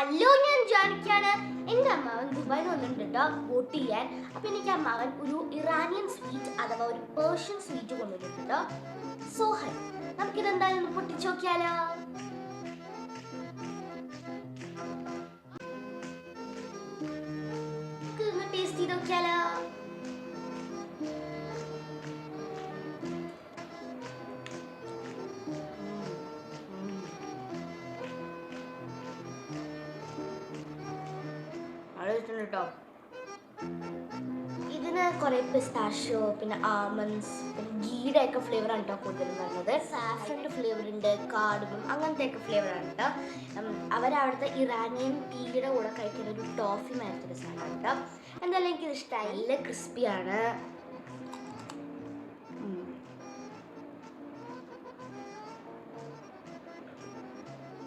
Hello, ഞാൻ ജാനിക്കാണ്. എൻ്റെ അമ്മാവൻ ദുബായിൽ വന്നിട്ടുണ്ട് കേട്ടോ വോട്ട് ചെയ്യാൻ. അപ്പം എനിക്ക് അമ്മാവൻ ഒരു ഇറാനിയൻ സ്വീറ്റ് അഥവാ ഒരു പേർഷ്യൻ സ്വീറ്റ് കൊണ്ടുവന്നിട്ടുണ്ട് കേട്ടോ. സോഹൻ, നമുക്കിതെന്തായാലും ഒന്ന് പൊട്ടിച്ചു നോക്കിയാലോ? ടേസ്റ്റ് ചെയ്ത് നോക്കിയാലോ? കേട്ടോ, ഇതിന് കുറെ പിസ്താഷ്യോ, പിന്നെ ആമണ്ട്സ്, പിന്നെ ഗീയുടെ ഒക്കെ ഫ്ലേവറാണ് കേട്ടോ കൊടുത്തിരുന്നത്. സാഫ്രൻ്റെ ഫ്ലേവർ ഉണ്ട്, കാർഡമം അങ്ങനത്തെ ഒക്കെ ഫ്ലേവറാണ് കേട്ടോ. അവരവിടുത്തെ ഇറാനിയൻ ടീയുടെ കൂടെ കഴിക്കുന്ന ഒരു ടോഫി മാറ്റൊരു സാധനമാണ് കേട്ടോ. എന്തായാലും എനിക്കിത് ഇഷ്ടമായി. നല്ല ക്രിസ്പിയാണ്.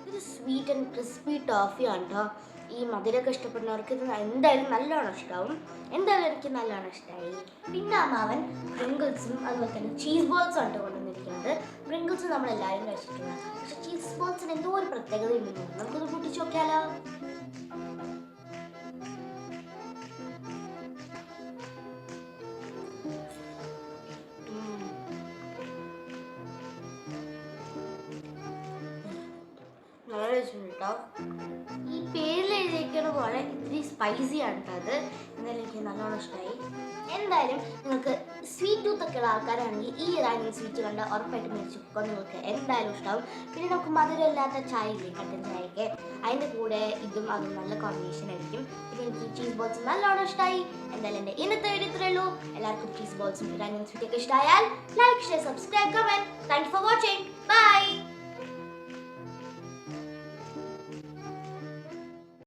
ഇത് സ്വീറ്റ് ആൻഡ് ക്രിസ്പി ടോഫിയാണ് കേട്ടോ. ഈ മധുരമൊക്കെ ഇഷ്ടപ്പെടുന്നവർക്ക് ഇത് എന്തായാലും നല്ലോണം ഇഷ്ടമാവും. എന്തായാലും എനിക്ക് നല്ലോണം ഇഷ്ടമായി. പിന്നെ അമ്മാവൻ പ്രിങ്കിൾസും അതുപോലെ തന്നെ ചീസ് ബോൾസും ആണ് കൊണ്ടുവന്നിരിക്കുന്നത്. പ്രിങ്കിൾസ് നമ്മളെല്ലാവരും കഴിച്ചിട്ടുണ്ട്, പക്ഷെ ചീസ് ബോൾസിന് എന്തോ ഒരു പ്രത്യേകത ഉണ്ടെന്ന് നമുക്കൊന്ന് പൊട്ടിച്ച് നോക്കിയാലോ? നല്ല രസമുണ്ട് കേട്ടോ. ഈ പേരിൽ എഴുതിയിരിക്കുന്ന പോലെ ഇത്തിരി സ്പൈസിയാണ് കേട്ടോ അത്. എന്തായാലും എനിക്ക് നല്ലോണം ഇഷ്ടമായി. എന്തായാലും നിങ്ങൾക്ക് സ്വീറ്റ് ടൂത്ത് ഒക്കെ ഉള്ള ആൾക്കാരാണെങ്കിൽ ഈ ഇറാനിയൻ സ്വീറ്റ് കണ്ട് ഉറപ്പായിട്ട് മേടിച്ച് കുക്കർ നിങ്ങൾക്ക് എന്തായാലും ഇഷ്ടമാവും. പിന്നെ നമുക്ക് മധുരമില്ലാത്ത ചായ ഇല്ലേ, കട്ടൻ ചായയൊക്കെ, അതിൻ്റെ കൂടെ ഇതും അതും നല്ല കോമ്പിനേഷൻ ആയിരിക്കും. പിന്നെ എനിക്ക് ചീസ് ബോൾസ് നല്ലോണം ഇഷ്ടമായി. എന്തായാലും എൻ്റെ ഇന്നത്തെ വീഡിയോ ഇത്രയേ ഉള്ളൂ. എല്ലാവർക്കും ചീസ് ബോൾസും ഇറാനിയൻ സ്വീറ്റൊക്കെ ഇഷ്ടമായാൽ like, share, subscribe, comment. Thank you for watching.